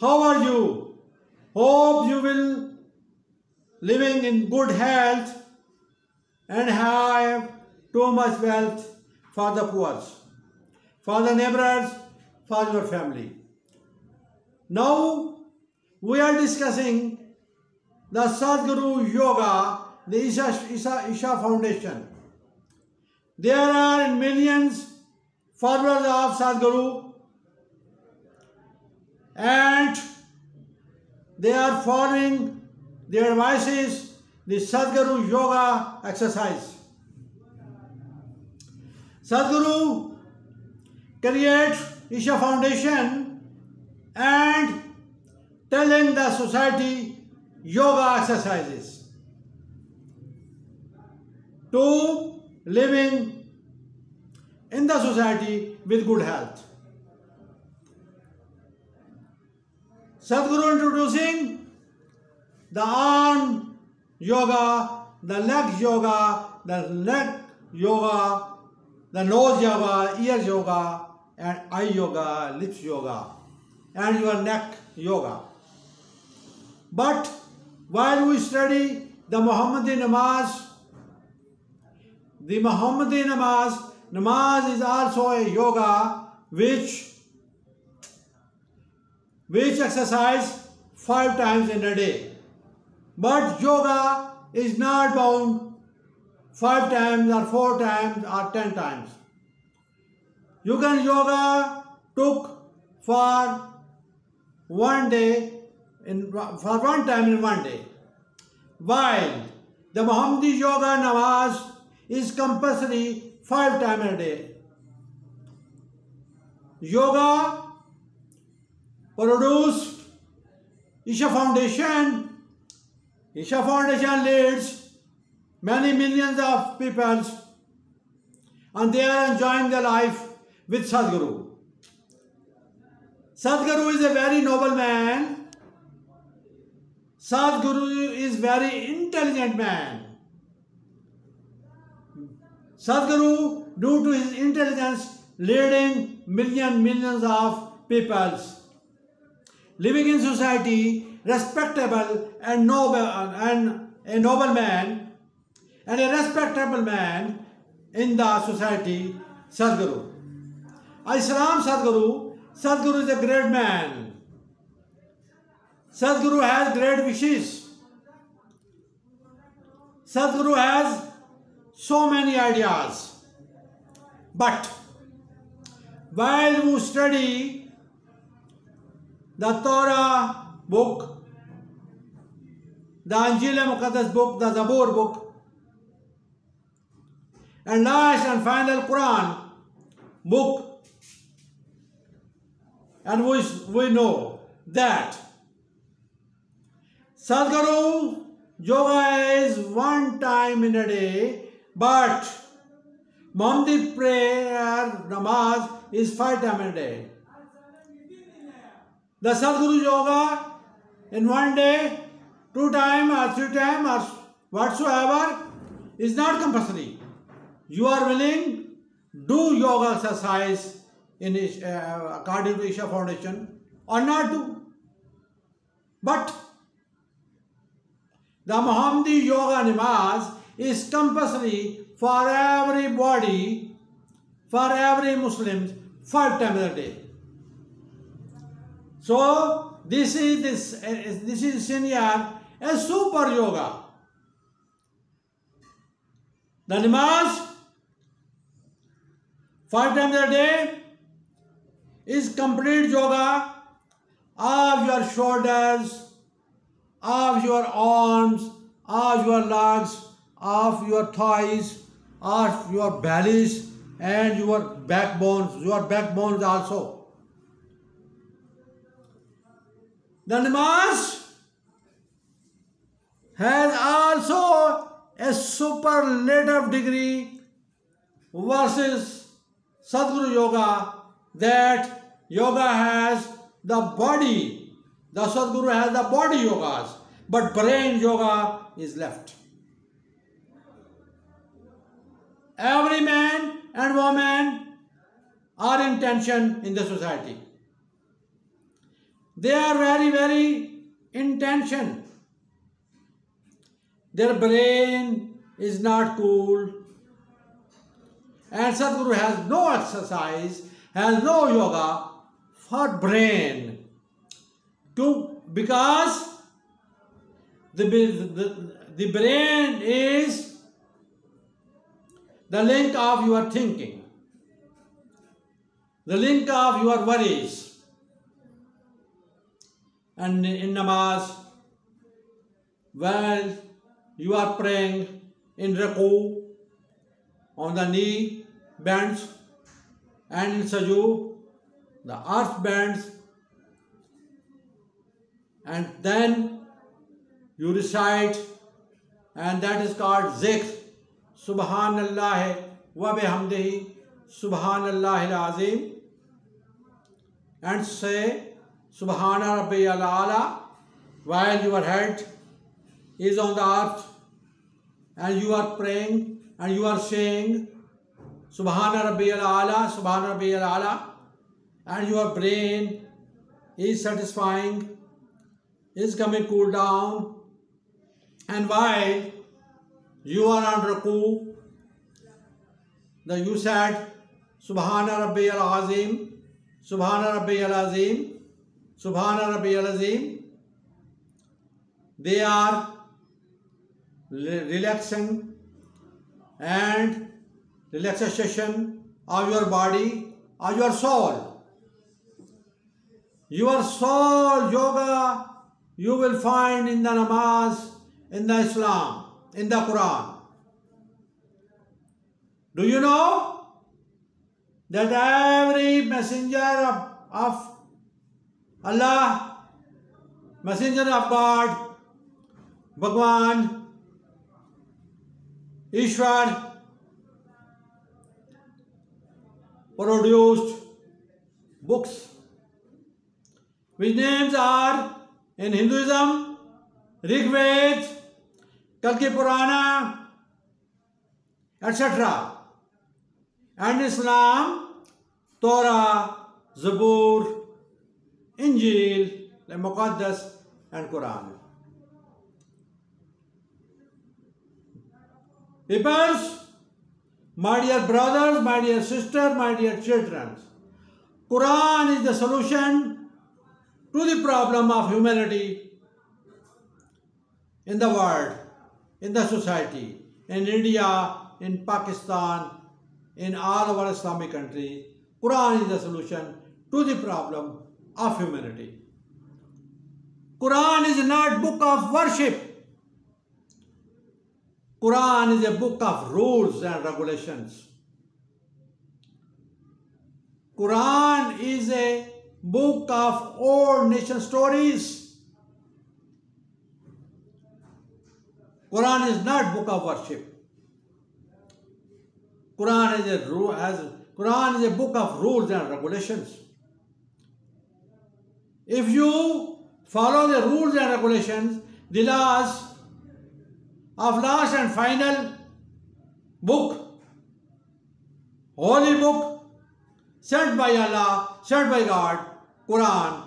How are you? Hope you will living in good health and have too much wealth for the poor, for the neighbors, for your family. Now we are discussing the Sadhguru Yoga, the Isha Foundation. There are millions followers of Sadhguru and they are following the advices, the Sadhguru Yoga exercise. Sadhguru create Isha Foundation and telling the society yoga exercises to living in the society with good health. Sadhguru introducing the arm yoga, the leg yoga, the neck yoga, the nose yoga, ear yoga, and eye yoga, lips yoga, and your neck yoga. But while we study the Muhammadi namaz, the Muhammadi namaz is also a yoga which exercise 5 times in a day. But yoga is not bound 5 times or 4 times or 10 times. You can yoga took for one time in one day. While the Muhammadi yoga namaz is compulsory 5 times a day. Yoga produced Isha Foundation. Isha Foundation leads many millions of people and they are enjoying their life with Sadhguru. Sadhguru is a very noble man. Sadhguru is very intelligent man. Sadhguru, due to his intelligence, leading millions of people living in society, respectable and noble and a noble man and a respectable man in the society, Sadhguru. I salam Sadhguru. Sadhguru is a great man. Sadhguru has great wishes. Sadhguru has so many ideas. But while you study the Torah book, the Anjil Muqaddas book, the Zabur book, and last and final Quran book, and we know that Sadhguru yoga is 1 time in a day, but Muhammadi prayer namaz is 5 times in a day. The Sadhguru yoga in 1 day, 2 times or 3 times or whatsoever is not compulsory. You are willing, do yoga exercise in according to Isha Foundation or not do. But the Muhammadi yoga namaz is compulsory for everybody, for every Muslim 5 times a day. So this is senior a super yoga. The namaz 5 times a day is complete yoga of your shoulders, of your arms, of your legs, of your thighs, of your bellies and your backbones also. The namaz has also a superlative degree versus Sadhguru yoga, that yoga has the body, the Sadhguru has the body yogas, but brain yoga is left. Every man and woman are in tension in the society. They are very, very in tension. Their brain is not cool. And Sadhguru has no exercise, has no yoga for brain. Because the brain is the link of your thinking, the link of your worries. And in namaz, while you are praying in ruku, on the knee bends, and in sujood, the earth bends, and then you recite, and that is called zikr. Subhanallah wa bihamdihi, Subhanallah al-Azim, and say Subhana Rabbiyal A'la while your head is on the earth, and you are praying and you are saying Subhana Rabbiyal A'la, Subhana Rabbiyal A'la, and your brain is satisfying, is coming cool down, and while you are on ruku, you said Subhana Rabbiyal Azim, Subhana Rabbiyal Azim, Subhana Rabbiyal Azim. They are relaxing and relaxation of your body, of your soul. Your soul yoga you will find in the namaz, in the Islam, in the Quran. Do you know that every messenger of Allah, messenger of God, Bhagwan, Ishwar, produced books which names are in Hinduism, Rig Veda, Kalki Purana, etc. And Islam, Torah, Zabur, Injil, the Muqaddas, and Quran. Peoples, my dear brothers, my dear sisters, my dear children, Quran is the solution to the problem of humanity in the world, in the society, in India, in Pakistan, in all our Islamic countries. Quran is the solution to the problem of humanity. Quran is not a book of worship. Quran is a book of rules and regulations. Quran is a book of old nation stories. Quran is not book of worship. Quran is a book of rules and regulations. If you follow the rules and regulations, the laws of last and final book, holy book, sent by Allah, sent by God, Quran,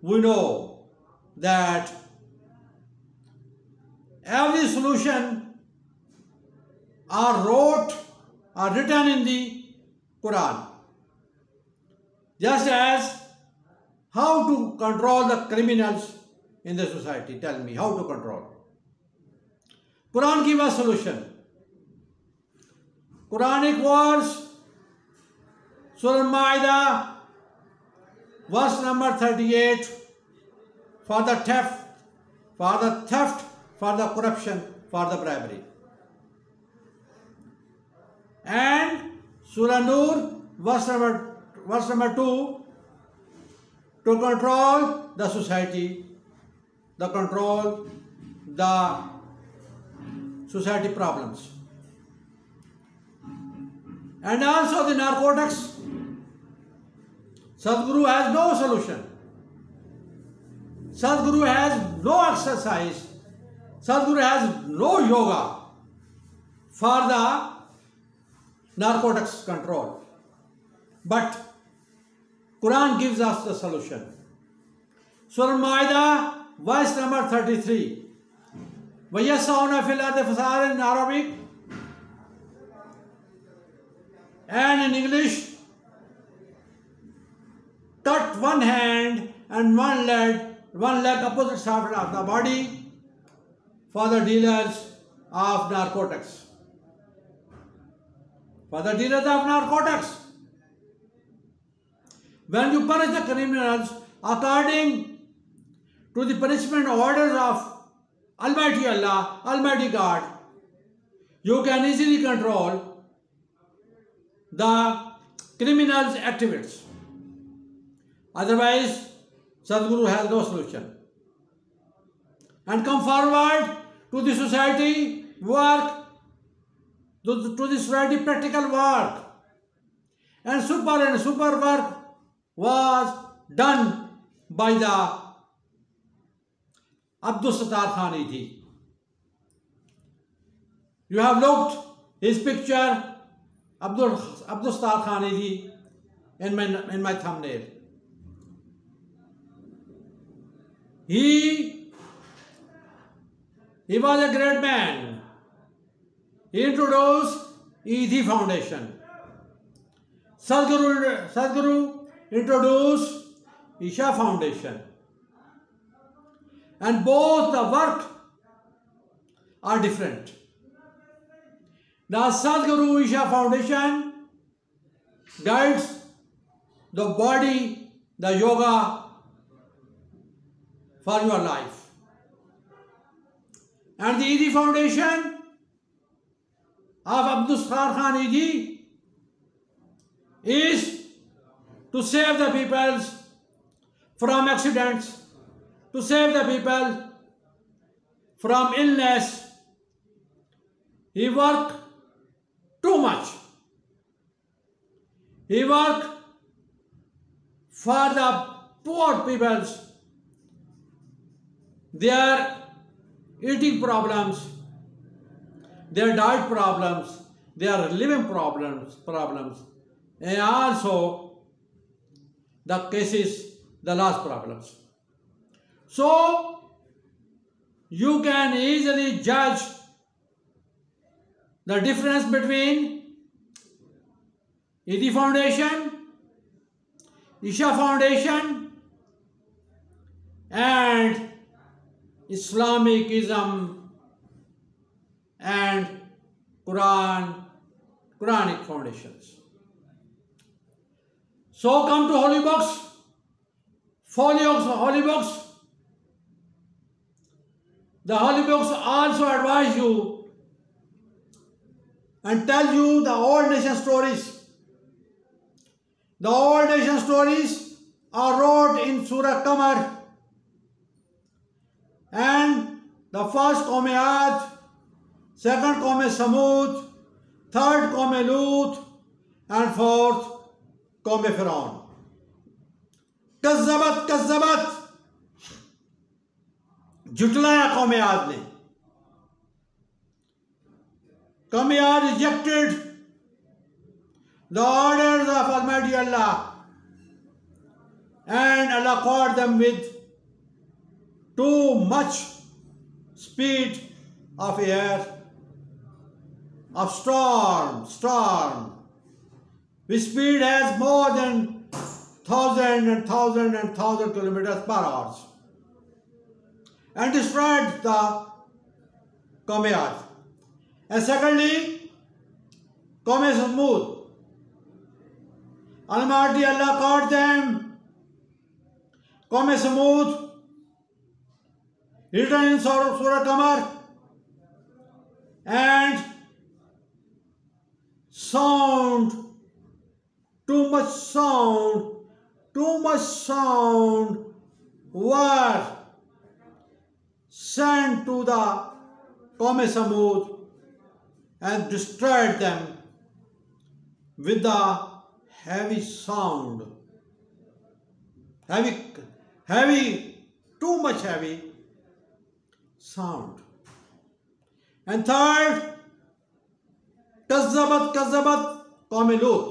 we know that every solution are written in the Quran. Just as how to control the criminals in the society. Tell me how to control. Quran gives us solution. Quranic verse, Surah Al-Ma'idah, verse number 38, for the theft, for the corruption, for the bribery. And Surah Nur, verse number 2, to control the society, control the society problems. And also the narcotics, Sadhguru has no solution. Sadhguru has no exercise. Sadhguru has no yoga for the narcotics control. But Quran gives us the solution. Surah Al-Ma'idah, verse number 33. وَيَسْعَوْنَ فِي الْأَرْضِ فَسَادًا in Arabic, and in English, cut one hand and one leg opposite side of the body for the dealers of narcotics. For the dealers of narcotics. When you punish the criminals according to the punishment orders of Almighty Allah, Almighty God, you can easily control the criminals' activities. Otherwise, Sadhguru has no solution. And come forward to the society work, to the society practical work. And super work was done by the Abdul Sattar Khan Idhi. You have looked his picture, Abdul Sattar Khan Idhi, in my thumbnail. He was a great man. He introduced Idhi Foundation. Sadhguru introduced Isha Foundation. And both the work are different. The Sadhguru Isha Foundation guides the body, the yoga for your life. And the Idhi Foundation of Abdul Sattar Khan Idhi is to save the people from accidents, to save the people from illness. He worked too much. He worked for the poor peoples, their eating problems, their diet problems, their living problems, and also the cases, the last problems. So you can easily judge the difference between Idhi Foundation, Isha Foundation, and Islamicism and Quranic foundations. So come to Holy Books, Holy Books. The Holy Books also advise you and tell you the old nation stories. The old nation stories are wrote in Surah Qamar, and the first Qawm Aad, second Qawm Samud, third Qawm Lut, and fourth Qawm Firaun. Kazzabat, जुटलाया Qawm Aad ने. Qawm Aad rejected the orders of Almighty Allah, and Allah caught them with too much speed of air, of storm, which speed has more than 1,000 kilometers per hour, and destroyed the Qawm Aad. And secondly, Qawm Samud. Almighty Allah caught them. Qawm Samud, written in Surah Qamar, and too much sound were sent to the Qawm Samud and destroyed them with the heavy sound, too much heavy sound. And third, Kazzabat Qawm Lut.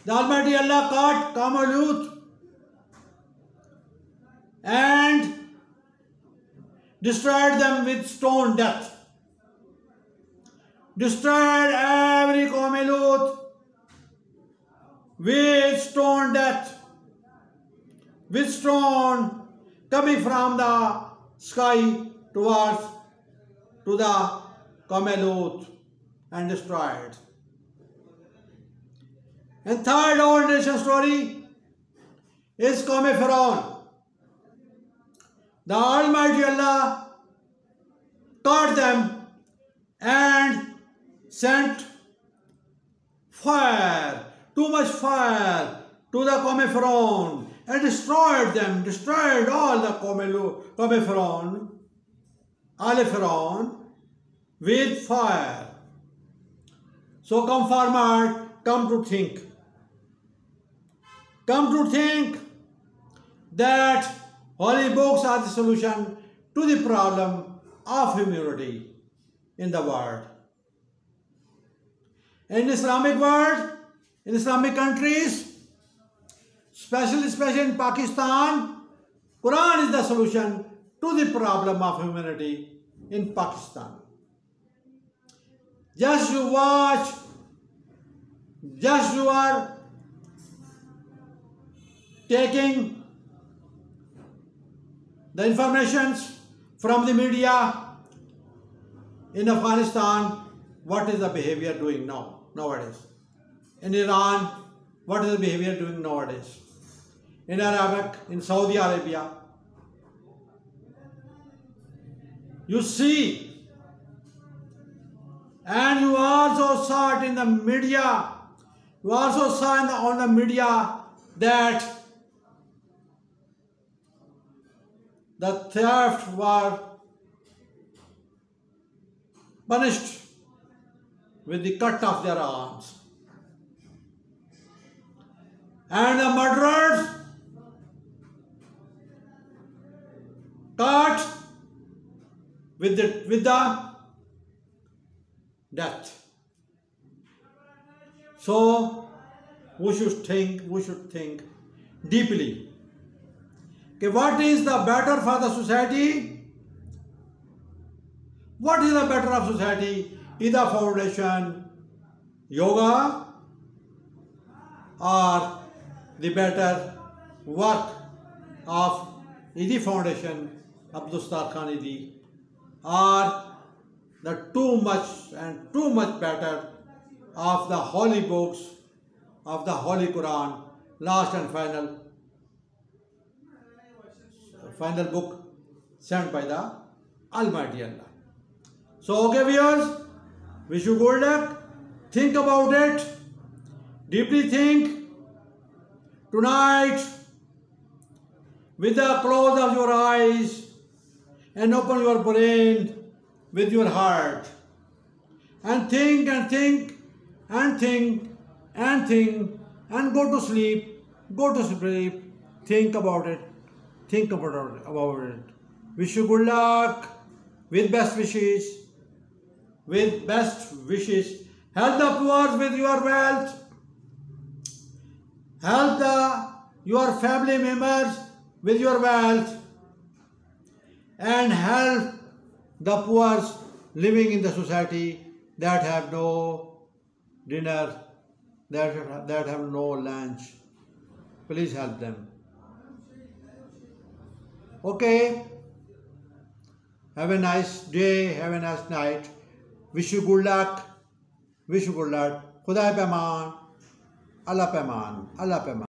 The Almighty Allah caught Qawm Lut and destroyed them with stone death. Destroyed every Qawm Lut with stone death, with stone coming from the sky towards to the Qawm Lut and destroyed. And third old nation story is Qawm Pharaoh. The Almighty Allah taught them and sent fire, too much fire to the Qawm Pharaoh and destroyed them, destroyed all the Qawm Pharaoh, Al Pharaoh with fire. So come forward, come to think that holy books are the solution to the problem of humanity in the world. In Islamic world, in Islamic countries, especially in Pakistan, Quran is the solution to the problem of humanity in Pakistan. Just you watch, just you are taking the informations from the media in Afghanistan, what is the behavior doing nowadays? In Iran, what is the behavior doing nowadays? In Iraq, in Saudi Arabia. You see, and you also saw it in the media, you also saw on the media that the theft were punished with the cut of their arms. And the murderers cut with the death. So we should think deeply. Okay, what is the better for the society? What is the better of society? Is the foundation yoga or the better work of the foundation Abdul Sattar Khan Idi, or the too much better of the holy books of the Holy Quran, last and final book sent by the Almighty Allah. So okay viewers, wish you good luck. Think about it. Deeply think. Tonight, with the close of your eyes and open your brain with your heart, and think and think and think and think and go to sleep. Think about it. Wish you good luck with best wishes. Help the poor with your wealth. Help your family members with your wealth. And help the poor living in the society that have no dinner, that have no lunch. Please help them. Okay. Have a nice day. Have a nice night. Wish you good luck. Khuda pe aman. Allah pe aman.